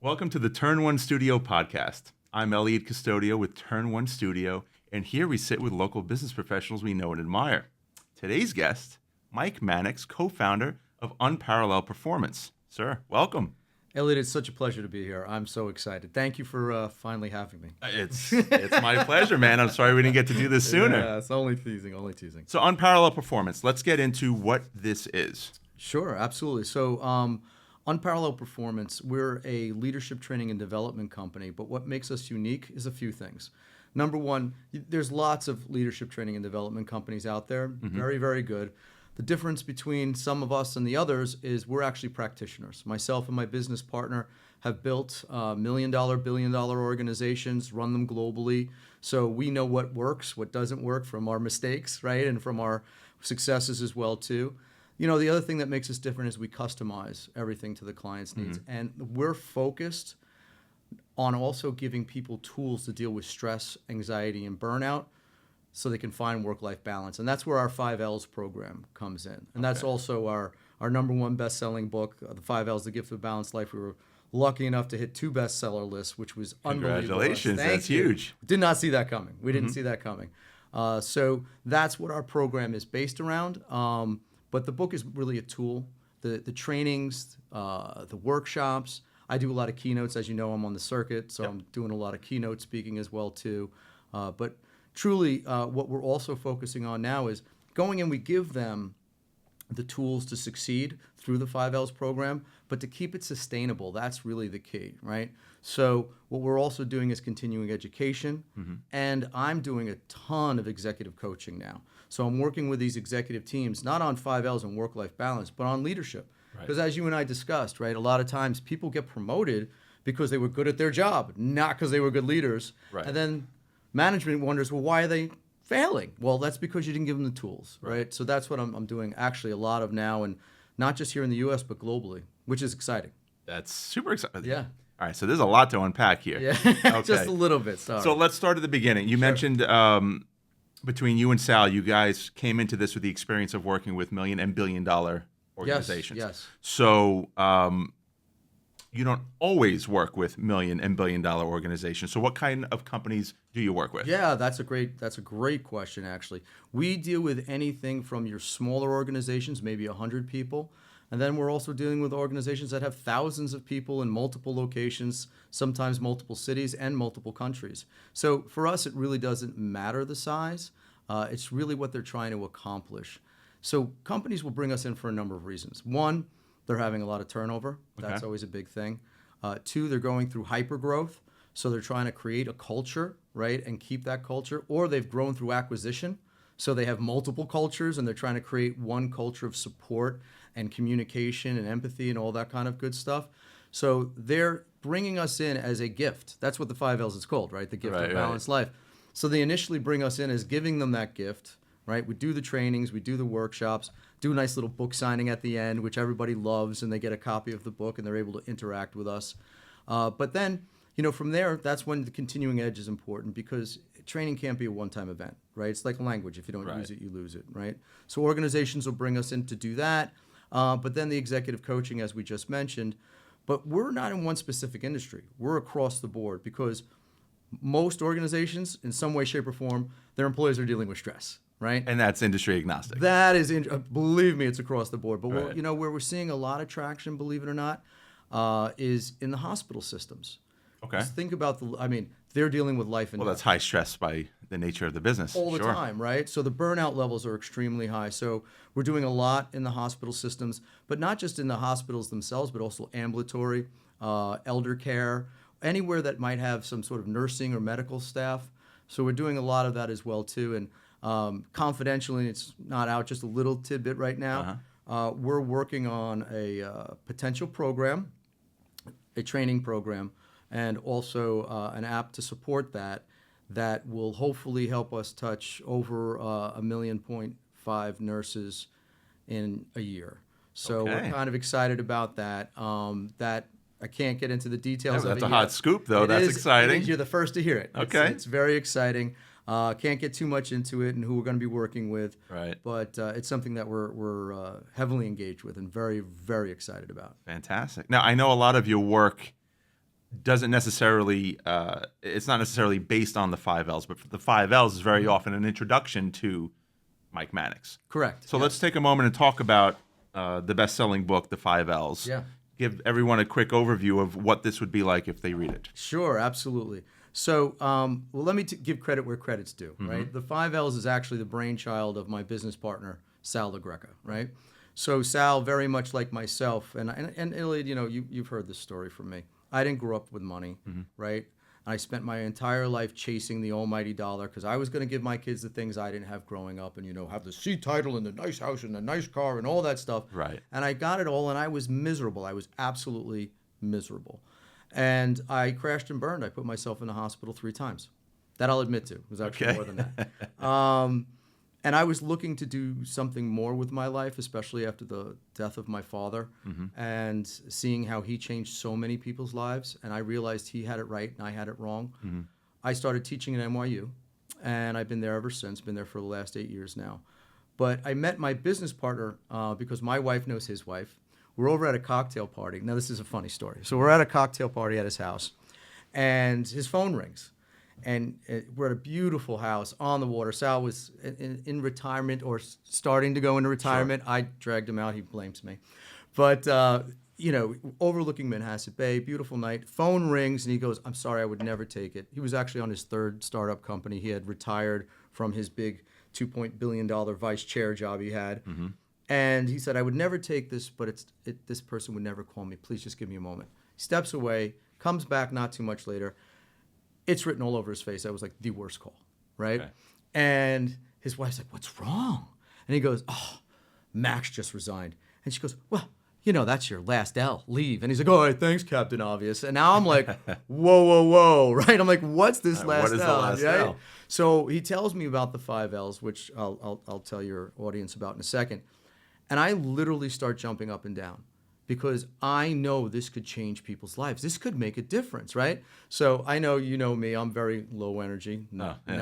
Welcome to the Turn One Studio podcast. I'm Eliud Custodio with Turn One Studio, and here we sit with local business professionals we know and admire. Today's guest, Mike Mannix, co-founder of Unparalleled Performance. Sir, welcome. Eliud, it's such a pleasure to be here. I'm so excited. Thank you for finally having me. It's my pleasure, man. I'm sorry we didn't get to do this sooner. Yeah, it's only teasing. So Unparalleled Performance, let's get into what this is. Sure, absolutely. So Unparalleled Performance, we're a leadership training and development company, but what makes us unique is a few things. Number one, there's lots of leadership training and development companies out there, very, very good. The difference between some of us and the others is we're actually practitioners. Myself and my business partner have built million-dollar, billion-dollar organizations, run them globally. So we know what works, what doesn't work from our mistakes, right? And from our successes as well, too. You know, the other thing that makes us different is we customize everything to the client's needs. And we're focused on also giving people tools to deal with stress, anxiety, and burnout so they can find work-life balance. And that's where our 5 L's program comes in. And that's also our number one best-selling book, The 5 L's, The Gift of a Balanced Life. We were lucky enough to hit 2 bestseller lists, which was unbelievable. Congratulations, that's huge. Did not see that coming. We didn't see that coming. So that's what our program is based around. But the book is really a tool. The trainings, the workshops. I do a lot of keynotes. As you know, I'm on the circuit, so I'm doing a lot of keynote speaking as well, too. But truly, what we're also focusing on now is going in, we give them the tools to succeed through the 5 L's program, but to keep it sustainable, that's really the key, right? So what we're also doing is continuing education, and I'm doing a ton of executive coaching now. So I'm working with these executive teams, not on 5 L's and work-life balance, but on leadership. Because as you and I discussed, right, a lot of times people get promoted because they were good at their job, not because they were good leaders. Right. And then management wonders, well, why are they failing? Well, that's because you didn't give them the tools, right? So that's what I'm doing actually a lot of now, and not just here in the U.S., but globally, which is exciting. That's super exciting. Yeah. All right, so there's a lot to unpack here. Yeah, Okay. Just a little bit, sorry. So let's start at the beginning. You mentioned between you and Sal, you guys came into this with the experience of working with million and billion-dollar organizations. Yes. So you don't always work with million and billion-dollar organizations. So what kind of companies do you work with? Yeah, that's a great question, actually. We deal with anything from your smaller organizations, maybe 100 people, and then we're also dealing with organizations that have thousands of people in multiple locations, sometimes multiple cities and multiple countries. So for us, it really doesn't matter the size. It's really what they're trying to accomplish. So companies will bring us in for a number of reasons. One, they're having a lot of turnover. That's always a big thing. 2, they're going through hypergrowth. So they're trying to create a culture, right, and keep that culture. Or they've grown through acquisition. So they have multiple cultures, and they're trying to create one culture of support and communication and empathy and all that kind of good stuff. So they're bringing us in as a gift. That's what the 5 L's is called, right? The gift of a balanced life. So they initially bring us in as giving them that gift, right? We do the trainings, we do the workshops, do a nice little book signing at the end, which everybody loves, and they get a copy of the book and they're able to interact with us. But then, you know, from there, that's when the continuing edge is important, because training can't be a one-time event, right? It's like a language. If you don't use it, you lose it, right? So organizations will bring us in to do that. But then the executive coaching, as we just mentioned. But we're not in one specific industry. We're across the board, because most organizations, in some way, shape, or form, their employees are dealing with stress, right? And that's industry agnostic. That is, believe me, it's across the board. But where we're seeing a lot of traction, believe it or not, is in the hospital systems. Okay. Just think about they're dealing with life and death. Well, that's high stress by the nature of the business. All the time, right? So the burnout levels are extremely high. So we're doing a lot in the hospital systems, but not just in the hospitals themselves, but also ambulatory, elder care, anywhere that might have some sort of nursing or medical staff. So we're doing a lot of that as well, too. And confidentially, it's not out, just a little tidbit right now. We're working on a potential program, a training program, and also an app to support that will hopefully help us touch over 1.5 million nurses in a year. So we're kind of excited about that. That I can't get into the details of it. That's a hot scoop, though. That's exciting. You're the first to hear it. Okay. It's very exciting. Can't get too much into it and who we're going to be working with. Right. But it's something that we're heavily engaged with and very, very excited about. Fantastic. Now, I know a lot of your work doesn't necessarily, it's not necessarily based on the 5Ls, but the 5Ls is very often an introduction to Mike Mannix. Correct. So yes. let's take a moment and talk about the best-selling book, The 5Ls. Yeah. Give everyone a quick overview of what this would be like if they read it. Sure, absolutely. So, well, let me give credit where credit's due, right? The 5Ls is actually the brainchild of my business partner, Sal LaGreca, right? So Sal, very much like myself, and Eliud, you know, you've heard this story from me. I didn't grow up with money, right? I spent my entire life chasing the almighty dollar because I was going to give my kids the things I didn't have growing up and, you know, have the C title and the nice house and the nice car and all that stuff. Right. And I got it all, and I was miserable. I was absolutely miserable. And I crashed and burned. I put myself in the hospital 3 times. That I'll admit to. It was actually more than that. And I was looking to do something more with my life, especially after the death of my father, and seeing how he changed so many people's lives. And I realized he had it right and I had it wrong. I started teaching at NYU, and I've been there ever since, been there for the last 8 years now. But I met my business partner because my wife knows his wife. We're over at a cocktail party. Now, this is a funny story. So we're at a cocktail party at his house, and his phone rings. And we're at a beautiful house on the water. Sal was in retirement or starting to go into retirement. Sure. I dragged him out. He blames me. But, you know, overlooking Manhasset Bay, beautiful night. Phone rings, and he goes, "I'm sorry, I would never take it." He was actually on his 3rd startup company. He had retired from his big $2 billion vice chair job he had. And he said, "I would never take this, but this person would never call me. Please just give me a moment." He steps away, comes back not too much later. It's written all over his face. That was like the worst call, right? Okay. And his wife's like, "What's wrong?" And he goes, "Oh, Max just resigned." And she goes, "Well, you know, that's your last L. Leave." And he's like, "All right, thanks, Captain Obvious." And now I'm like, whoa, right? I'm like, what's this last what is L? The last right? L? So he tells me about the 5Ls, which I'll tell your audience about in a second. And I literally start jumping up and down, because I know this could change people's lives. This could make a difference, right? So I know you know me. I'm very low energy.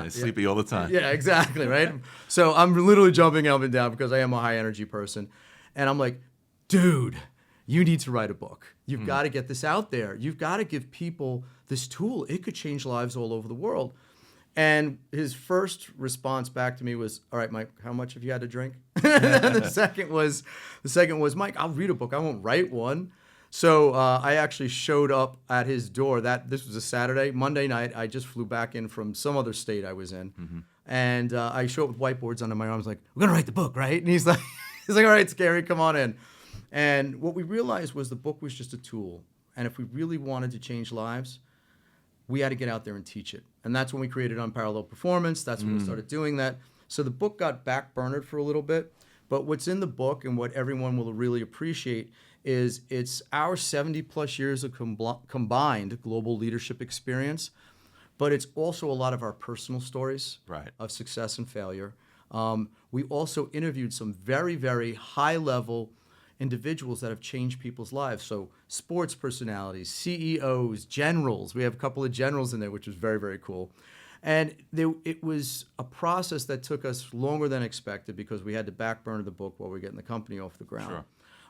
Sleepy all the time. Yeah, exactly, right? So I'm literally jumping up and down because I am a high energy person. And I'm like, dude, you need to write a book. You've got to get this out there. You've got to give people this tool. It could change lives all over the world. And his first response back to me was, "All right, Mike, how much have you had to drink?" And the second was, "Mike, I'll read a book. I won't write one." So I actually showed up at his door. This was a Saturday. Monday night, I just flew back in from some other state I was in. And I show up with whiteboards under my arms like, "We're going to write the book, right?" And he's like, "All right, Scary, come on in." And what we realized was the book was just a tool. And if we really wanted to change lives, we had to get out there and teach it. And that's when we created Unparalleled Performance. That's when we started doing that. So the book got backburnered for a little bit. But what's in the book and what everyone will really appreciate is it's our 70-plus years of combined global leadership experience. But it's also a lot of our personal stories of success and failure. We also interviewed some very, very high-level individuals that have changed people's lives. So sports personalities, CEOs, generals. We have a couple of generals in there, which was very, very cool. And it was a process that took us longer than expected because we had to backburner the book while we were getting the company off the ground.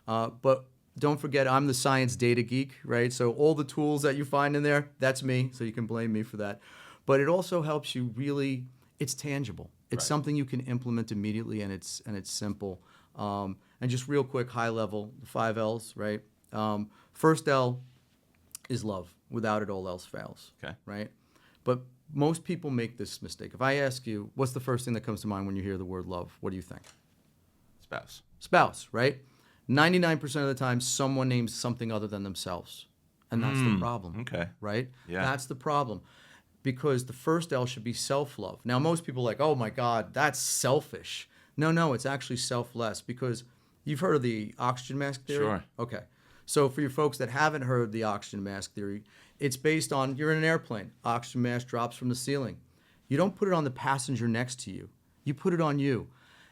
Sure. But don't forget, I'm the science data geek, right? So all the tools that you find in there, that's me. So you can blame me for that. But it also helps you really, it's tangible. It's something you can implement immediately, and it's simple. And just real quick, high level, the 5Ls, right? First L is love. Without it, all else fails, right? But most people make this mistake. If I ask you, what's the first thing that comes to mind when you hear the word love? What do you think? Spouse, right? 99% of the time, someone names something other than themselves. And that's the problem, right? Yeah. That's the problem. Because the first L should be self-love. Now, most people are like, "Oh my God, that's selfish." No, it's actually selfless, because you've heard of the oxygen mask theory? Sure. Okay. So for your folks that haven't heard the oxygen mask theory, it's based on, you're in an airplane. Oxygen mask drops from the ceiling. You don't put it on the passenger next to you. You put it on you.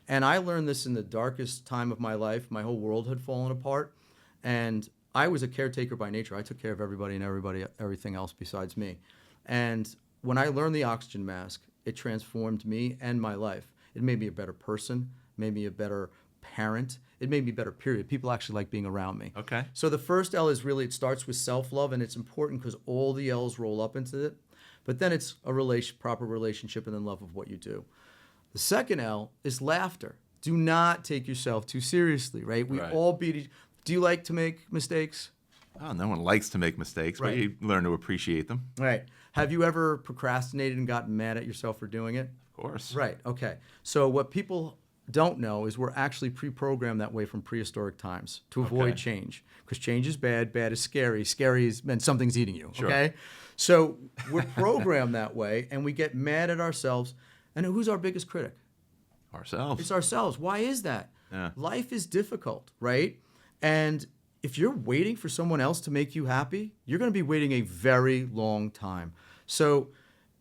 And I learned this in the darkest time of my life. My whole world had fallen apart. And I was a caretaker by nature. I took care of everybody and everything else besides me. And when I learned the oxygen mask, it transformed me and my life. It made me a better person, made me a better parent. It made me better, period. People actually like being around me. Okay. So the first L is really, it starts with self-love, and it's important because all the L's roll up into it. But then it's a proper relationship and then love of what you do. The second L is laughter. Do not take yourself too seriously, right? We all do you like to make mistakes? Oh, no one likes to make mistakes, but you learn to appreciate them. Right. Have you ever procrastinated and gotten mad at yourself for doing it? Of course. Right. Okay. So what people don't know is we're actually pre-programmed that way from prehistoric times to avoid change, because change is bad, bad is scary, scary is meant something's eating you. Sure. Okay. So we're programmed that way, and we get mad at ourselves. And who's our biggest critic? Ourselves. It's ourselves. Why is that? Yeah. Life is difficult, right? And if you're waiting for someone else to make you happy, you're going to be waiting a very long time. So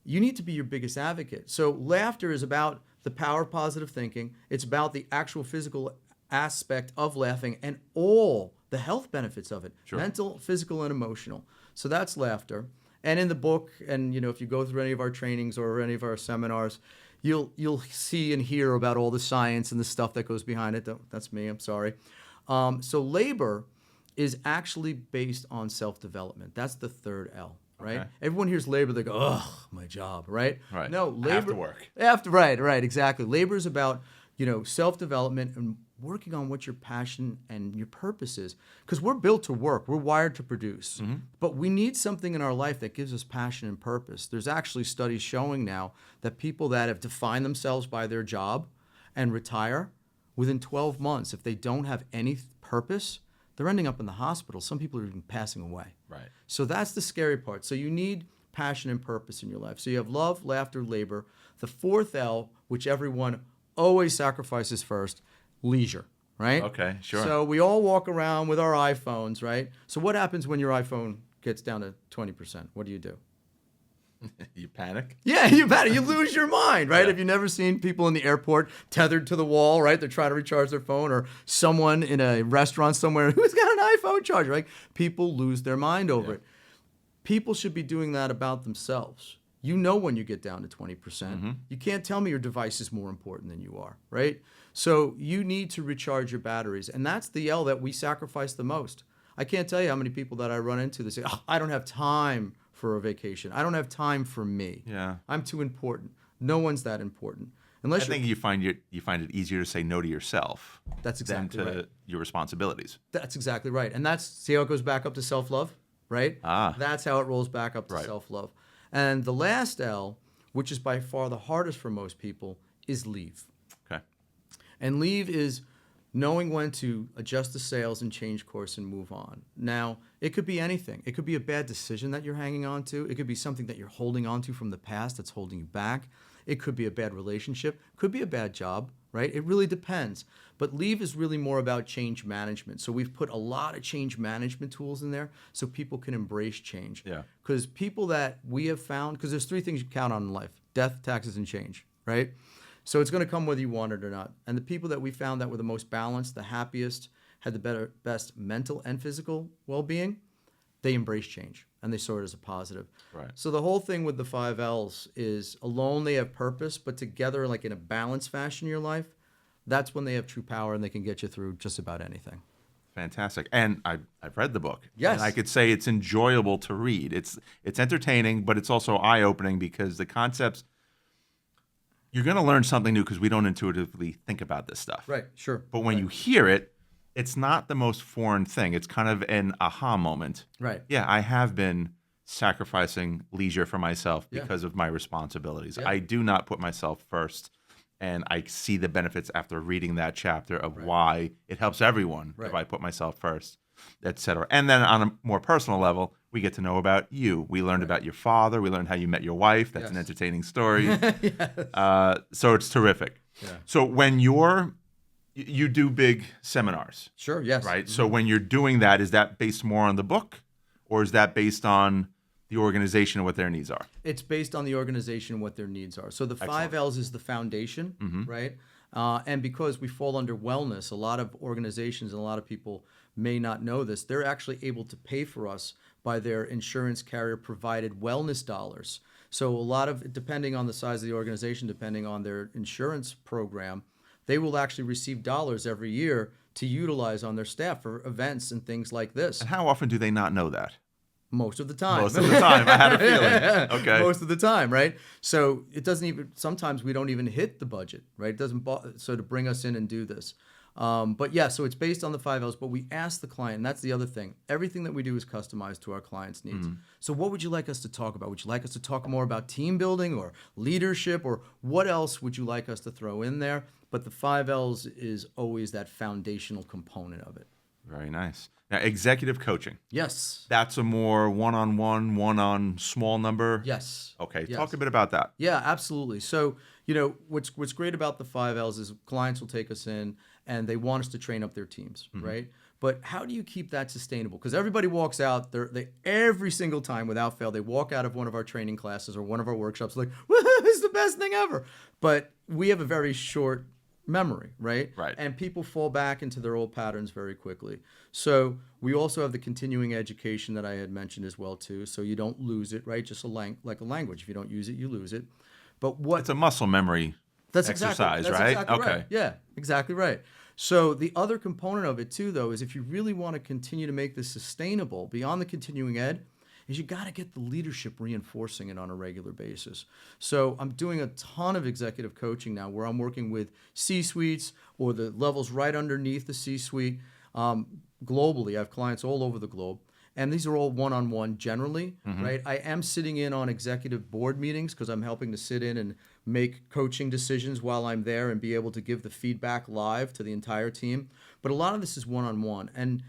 you need to be your biggest advocate. So laughter is about the power of positive thinking. It's about the actual physical aspect of laughing and all the health benefits of it, mental, physical, and emotional. So that's laughter. And in the book, and if you go through any of our trainings or any of our seminars, you'll see and hear about all the science and the stuff that goes behind it. That's me, I'm sorry. So labor is actually based on self-development. That's the third L, right? Okay. Everyone hears labor, they go, ugh, my job, right? Right. No, labor. After work. Right, exactly. Labor is about, self-development and working on what your passion and your purpose is. Because we're built to work. We're wired to produce. Mm-hmm. But we need something in our life that gives us passion and purpose. There's actually studies showing now that people that have defined themselves by their job and retire, within 12 months, if they don't have any purpose, they're ending up in the hospital. Some people are even passing away. Right. So that's the scary part. So you need passion and purpose in your life. So you have love, laughter, labor. The fourth L, which everyone always sacrifices first, leisure, right? Okay, sure. So we all walk around with our iPhones, right? So what happens when your iPhone gets down to 20%? What do? You panic? Yeah, you panic. You lose your mind, right? Yeah. Have you never seen people in the airport tethered to the wall, right? They're trying to recharge their phone, or someone in a restaurant somewhere who's got an iPhone charger, right? People lose their mind over it. People should be doing that about themselves. You know when you get down to 20%. Mm-hmm. You can't tell me your device is more important than you are, right? So you need to recharge your batteries. And that's the L that we sacrifice the most. I can't tell you how many people that I run into that say, I don't have time for a vacation. I don't have time for me. Yeah. I'm too important. No one's that important. I think you find it easier to say no to yourself that's exactly than to right. your responsibilities. That's exactly right. And see how it goes back up to self-love, right? That's how it rolls back up to self-love. And the last L, which is by far the hardest for most people, is leave. Okay. And leave is knowing when to adjust the sails and change course and move on. Now, it could be anything. It could be a bad decision that you're hanging on to. It could be something that you're holding on to from the past that's holding you back. It could be a bad relationship. Could be a bad job, right? It really depends. But leave is really more about change management. So we've put a lot of change management tools in there so people can embrace change. Yeah. Because people that we have found, because there's three things you count on in life: death, taxes, and change, right? So it's going to come whether you want it or not. And the people that we found that were the most balanced, the happiest, had the best mental and physical well-being, they embraced change and they saw it as a positive. Right. So the whole thing with the 5 L's is alone they have purpose, but together, like in a balanced fashion in your life, that's when they have true power and they can get you through just about anything. Fantastic. And I've read the book. Yes. And I could say it's enjoyable to read. It's entertaining, but it's also eye-opening because the concepts, you're going to learn something new because we don't intuitively think about this stuff. Right, sure. But when you hear it, it's not the most foreign thing. It's kind of an aha moment. Right. Yeah, I have been sacrificing leisure for myself because of my responsibilities. Yeah. I do not put myself first. And I see the benefits after reading that chapter of why it helps everyone if I put myself first, et cetera. And then on a more personal level, we get to know about you. We learned about your father. We learned how you met your wife. That's an entertaining story. So it's terrific. Yeah. So when you do big seminars. Sure, yes. Right? So when you're doing that, is that based more on the book or is that based on the organization and what their needs are? It's based on the organization and what their needs are. So the 5 L's is the foundation, right? And because we fall under wellness, a lot of organizations and a lot of people may not know this, they're actually able to pay for us by their insurance carrier provided wellness dollars. So a lot of, depending on the size of the organization, depending on their insurance program, they will actually receive dollars every year to utilize on their staff for events and things like this. And how often do they not know that? Most of the time. Most of the time. I had a feeling. Okay. Most of the time, right? So it doesn't even, sometimes we don't even hit the budget, right? It doesn't, so to bring us in and do this. But yeah, so it's based on the 5 L's, but we ask the client, and that's the other thing. Everything that we do is customized to our client's needs. So what would you like us to talk about? Would you like us to talk more about team building or leadership, or what else would you like us to throw in there? But the 5 L's is always that foundational component of it. Very nice. Now, executive coaching. Yes. That's a more one-on-one, one-on small number? Yes. Okay. Yes. Talk a bit about that. Yeah, absolutely. So, what's great about the 5 L's is clients will take us in and they want us to train up their teams, right? But how do you keep that sustainable? Because everybody walks out, they every single time without fail, they walk out of one of our training classes or one of our workshops like, woohoo, this is the best thing ever. But we have a very short memory, right? Right. And people fall back into their old patterns very quickly. So we also have the continuing education that I had mentioned as well too. So you don't lose it, right? Just like a language. If you don't use it, you lose it. But It's a muscle memory exercise, that's right? Exactly Okay. right. Yeah, exactly right. So the other component of it too, though, is if you really want to continue to make this sustainable beyond the continuing ed, is you got to get the leadership reinforcing it on a regular basis. So I'm doing a ton of executive coaching now where I'm working with C-suites or the levels right underneath the C-suite globally. I have clients all over the globe. And these are all one-on-one generally, right? I am sitting in on executive board meetings because I'm helping to sit in and make coaching decisions while I'm there and be able to give the feedback live to the entire team. But a lot of this is one-on-one. And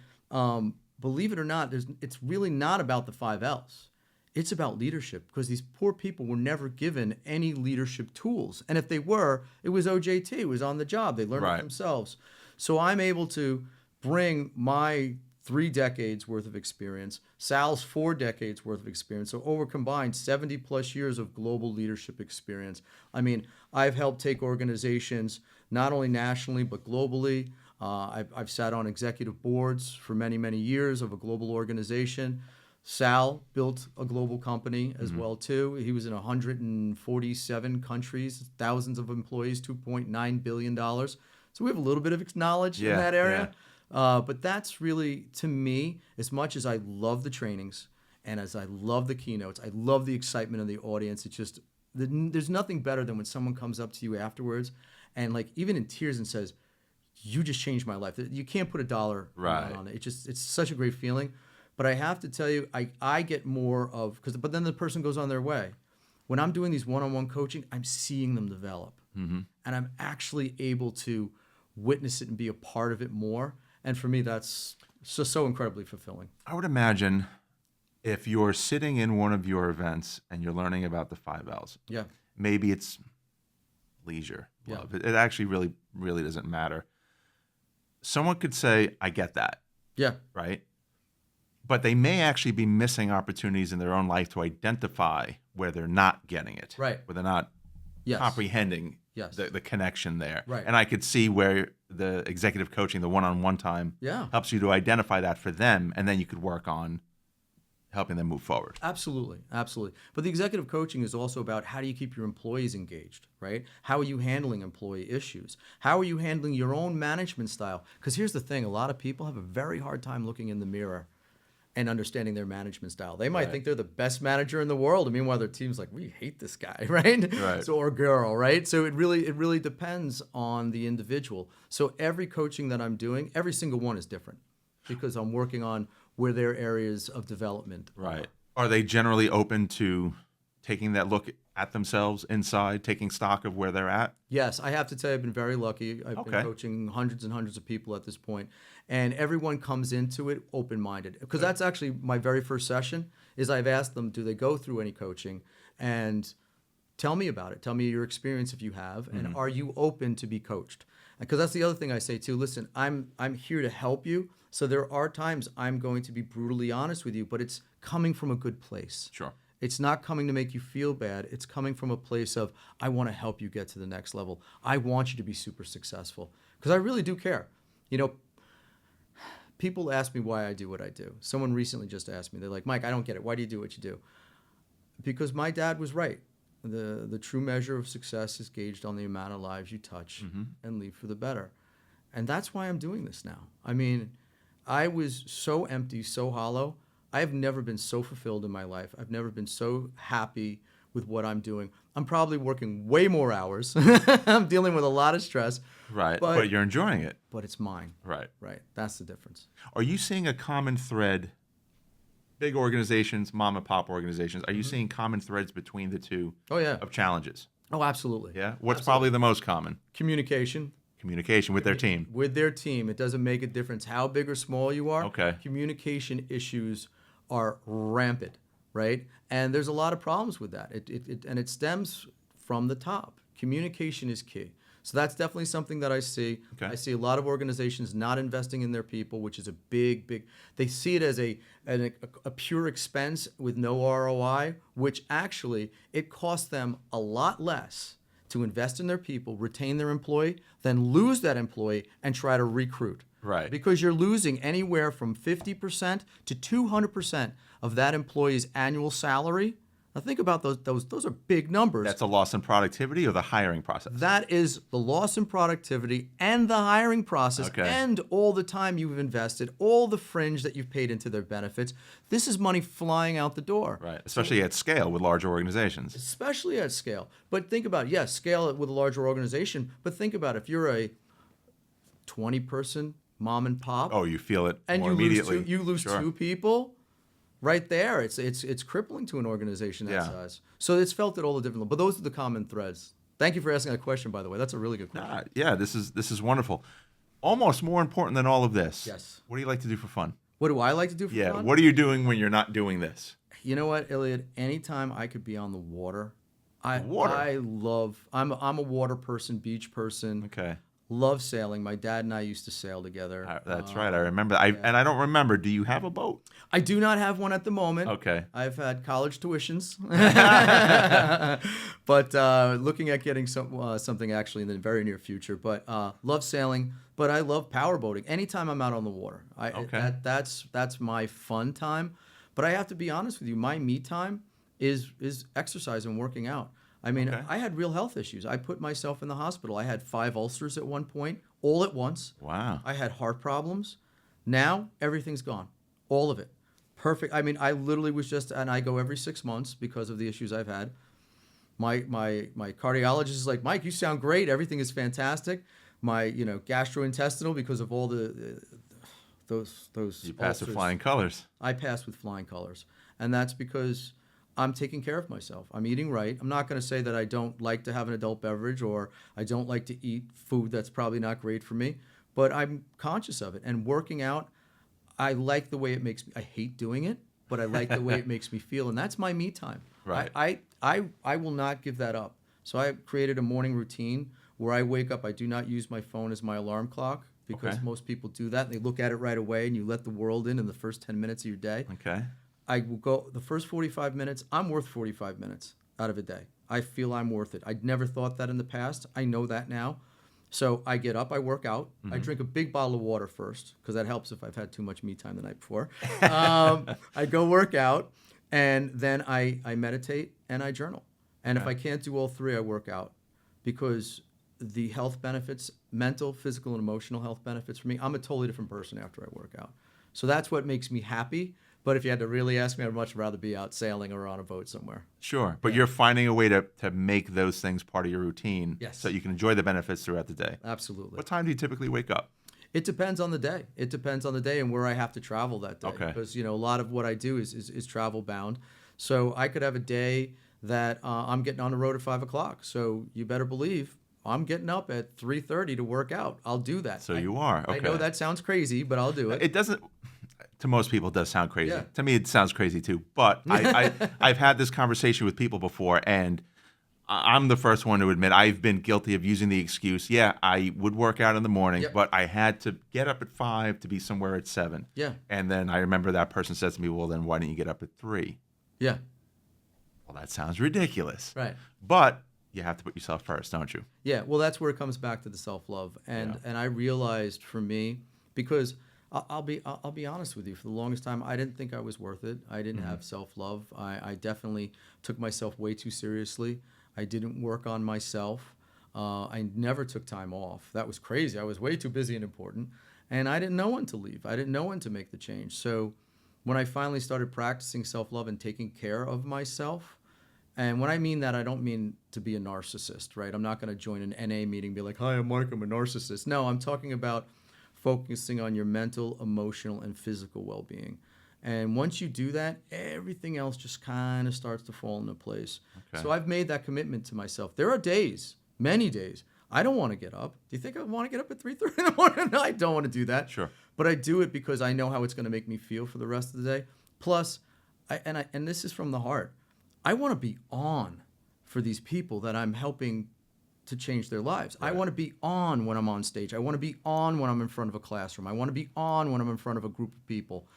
believe it or not, it's really not about the 5 L's. It's about leadership because these poor people were never given any leadership tools. And if they were, it was OJT. It was on the job. They learned it themselves. So I'm able to bring my 3 decades worth of experience, Sal's 4 decades worth of experience. So over combined 70 plus years of global leadership experience. I mean, I've helped take organizations not only nationally, but globally. I've sat on executive boards for many, many years of a global organization. Sal built a global company as well too. He was in 147 countries, thousands of employees, $2.9 billion. So we have a little bit of knowledge in that area. But that's really, to me, as much as I love the trainings and as I love the keynotes, I love the excitement of the audience. It's just, there's nothing better than when someone comes up to you afterwards and like even in tears and says, you just changed my life. You can't put a dollar on it. It's such a great feeling. But I have to tell you, I get more of, but then the person goes on their way. When I'm doing these one-on-one coaching, I'm seeing them develop. And I'm actually able to witness it and be a part of it more. And for me, that's so incredibly fulfilling. I would imagine if you're sitting in one of your events and you're learning about the 5 L's, maybe it's leisure, love. It actually really, really doesn't matter. Someone could say, I get that. Yeah. Right? But they may actually be missing opportunities in their own life to identify where they're not getting it. Right. Where they're not comprehending the connection there. Right. And I could see where the executive coaching, the one-on-one time, helps you to identify that for them, and then you could work on helping them move forward. Absolutely. Absolutely. But the executive coaching is also about how do you keep your employees engaged, right? How are you handling employee issues? How are you handling your own management style? Because here's the thing, a lot of people have a very hard time looking in the mirror and understanding their management style. They might think they're the best manager in the world, and meanwhile their team's like, we hate this guy, right? So, or girl, right? So it really depends on the individual. So every coaching that I'm doing, every single one is different because I'm working on where their areas of development are. Are they generally open to taking that look at themselves inside, taking stock of where they're at? Yes, I have to tell you, I've been very lucky. I've been coaching hundreds and hundreds of people at this point, and everyone comes into it open-minded. Because that's actually my very first session, is I've asked them, do they go through any coaching? And tell me about it. Tell me your experience if you have, and are you open to be coached? Because that's the other thing I say too. Listen, I'm here to help you. So there are times I'm going to be brutally honest with you, but it's coming from a good place. Sure. It's not coming to make you feel bad. It's coming from a place of, I want to help you get to the next level. I want you to be super successful. Because I really do care. You know, people ask me why I do what I do. Someone recently just asked me, they're like, Mike, I don't get it. Why do you do what you do? Because my dad was right. The true measure of success is gauged on the amount of lives you touch and leave for the better. And that's why I'm doing this now. I mean, I was so empty, so hollow. I have never been so fulfilled in my life. I've never been so happy with what I'm doing. I'm probably working way more hours. I'm dealing with a lot of stress. Right. But you're enjoying it. But it's mine. Right. Right. That's the difference. Are you seeing a common thread? Big organizations, mom and pop organizations, are you seeing common threads between the two Oh, yeah. of challenges? Oh, absolutely. Yeah. What's probably the most common? Communication. Communication with their team. With their team. It doesn't make a difference how big or small you are. Okay. Communication issues are rampant, right? And there's a lot of problems with that. And it stems from the top. Communication is key. So that's definitely something that I see. Okay. I see a lot of organizations not investing in their people, which is a big, they see it as a pure expense with no ROI, which actually it costs them a lot less to invest in their people, retain their employee, than lose that employee and try to recruit. Right. Because you're losing anywhere from 50% to 200% of that employee's annual salary. Now think about those are big numbers. That's a loss in productivity or the hiring process? That is the loss in productivity and the hiring process and all the time you've invested, all the fringe that you've paid into their benefits. This is money flying out the door. Right, especially at scale with larger organizations. Especially at scale. But think about it. Yes, scale it with a larger organization. But think about it. If you're a 20-person mom and pop. Oh, you feel it and more immediately. You lose Sure. two people. Right there, it's crippling to an organization that Yeah. size. So it's felt at all the different. But those are the common threads. Thank you for asking that question, by the way. That's a really good question. Yeah, this is wonderful. Almost more important than all of this. Yes. What do you like to do for fun? What do I like to do for fun? What are you doing when you're not doing this? You know what, Eliud? Anytime I could be on the water, Water? I'm a water person, beach person. Okay. Love sailing. My dad and I used to sail together. That's right. I remember. And I don't remember. Do you have a boat? I do not have one at the moment. Okay. I've had college tuitions, but looking at getting something actually in the very near future. But love sailing. But I love power boating. Anytime I'm out on the water, that's my fun time. But I have to be honest with you. My me time is exercise and working out. I mean, I had real health issues. I put myself in the hospital. I had 5 ulcers at one point, all at once. Wow. I had heart problems. Now, everything's gone. All of it. Perfect. I mean, I literally was and I go every 6 months because of the issues I've had. My cardiologist is like, Mike, you sound great. Everything is fantastic. My, gastrointestinal, because of all those You pass with ulcers. flying colors. I pass with flying colors. And that's because I'm taking care of myself. I'm eating right. I'm not going to say that I don't like to have an adult beverage or I don't like to eat food that's probably not great for me, but I'm conscious of it. And working out, I like the way it makes me. I hate doing it, but I like the way it makes me feel, and that's my me time. Right. I will not give that up. So I created a morning routine where I wake up. I do not use my phone as my alarm clock because most people do that, and they look at it right away, and you let the world in the first 10 minutes of your day. Okay. I will go the first 45 minutes. I'm worth 45 minutes out of a day. I feel I'm worth it. I'd never thought that in the past. I know that now. So I get up, I work out. I drink a big bottle of water first because that helps if I've had too much me time the night before. I go work out, and then I meditate and I journal. And if I can't do all three, I work out because the health benefits, mental, physical, and emotional health benefits for me, I'm a totally different person after I work out. So that's what makes me happy. But if you had to really ask me, I'd much rather be out sailing or on a boat somewhere. Sure. But you're finding a way to make those things part of your routine so you can enjoy the benefits throughout the day. Absolutely. What time do you typically wake up? It depends on the day. It depends on the day and where I have to travel that day. Okay. Because, a lot of what I do is travel bound. So I could have a day that I'm getting on the road at 5 o'clock. So you better believe I'm getting up at 3:30 to work out. I'll do that. So you are. Okay. I know that sounds crazy, but I'll do it. It doesn't. To most people, it does sound crazy. Yeah. To me, it sounds crazy too. But I've had this conversation with people before, and I'm the first one to admit I've been guilty of using the excuse, I would work out in the morning, but I had to get up at 5 to be somewhere at 7. Yeah. And then I remember that person says to me, well, then why didn't you get up at 3? Yeah. Well, that sounds ridiculous. Right. But you have to put yourself first, don't you? Yeah. Well, that's where it comes back to the self-love. And I realized for me, because I'll be honest with you. For the longest time, I didn't think I was worth it. I didn't have self-love. I definitely took myself way too seriously. I didn't work on myself. I never took time off. That was crazy. I was way too busy and important, and I didn't know when to leave. I didn't know when to make the change. So when I finally started practicing self-love and taking care of myself, and when I mean that, I don't mean to be a narcissist, right? I'm not going to join an NA meeting and be like, "Hi, I'm Mark, I'm a narcissist." No, I'm talking about focusing on your mental, emotional, and physical well-being. And once you do that, everything else just kind of starts to fall into place. Okay. So I've made that commitment to myself. There are days, many days, I don't want to get up. Do you think I want to get up at 3:30 in the morning? No, I don't want to do that. Sure. But I do it because I know how it's going to make me feel for the rest of the day. Plus, and this is from the heart, I want to be on for these people that I'm helping to change their lives. Right. I want to be on when I'm on stage. I want to be on when I'm in front of a classroom. I want to be on when I'm in front of a group of people.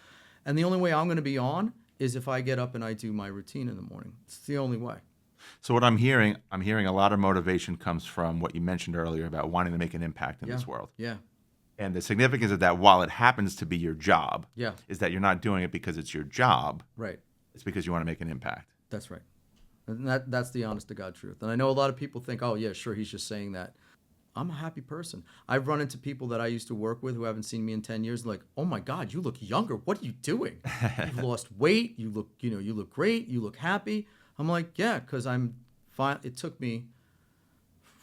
And the only way I'm going to be on is if I get up and I do my routine in the morning. It's the only way. So what I'm hearing a lot of motivation comes from what you mentioned earlier about wanting to make an impact in this world. Yeah. And the significance of that, while it happens to be your job, Yeah. is that you're not doing it because it's your job. Right. It's because you want to make an impact. That's right. And that's the honest to God truth. And I know a lot of people think, oh, yeah, sure, he's just saying that. I'm a happy person. I've run into people that I used to work with who haven't seen me in 10 years, like, oh my God, you look younger. What are you doing? You've lost weight. You look great. You look happy. I'm like, yeah, because I'm fine. It took me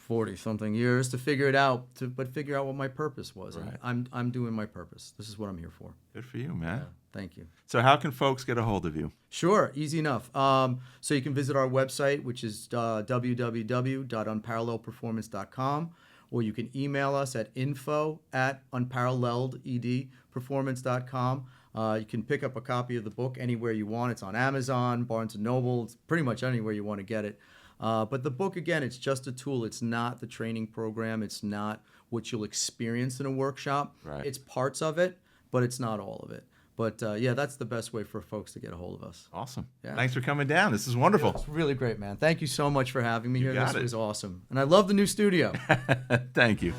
40-something years to figure it out, but figure out what my purpose was. Right. And I'm doing my purpose. This is what I'm here for. Good for you, man. Yeah, thank you. So how can folks get a hold of you? Sure, easy enough. So you can visit our website, which is www.unparalleledperformance.com, or you can email us at info@unparalleledperformance.com. You can pick up a copy of the book anywhere you want. It's on Amazon, Barnes & Noble. It's pretty much anywhere you want to get it. But the book, again, it's just a tool. It's not the training program. It's not what you'll experience in a workshop. Right. It's parts of it, but it's not all of it. But yeah, that's the best way for folks to get a hold of us. Awesome. Yeah. Thanks for coming down. This is wonderful. It's really great, man. Thank you so much for having me here. got This it. was awesome. And I love the new studio. Thank you.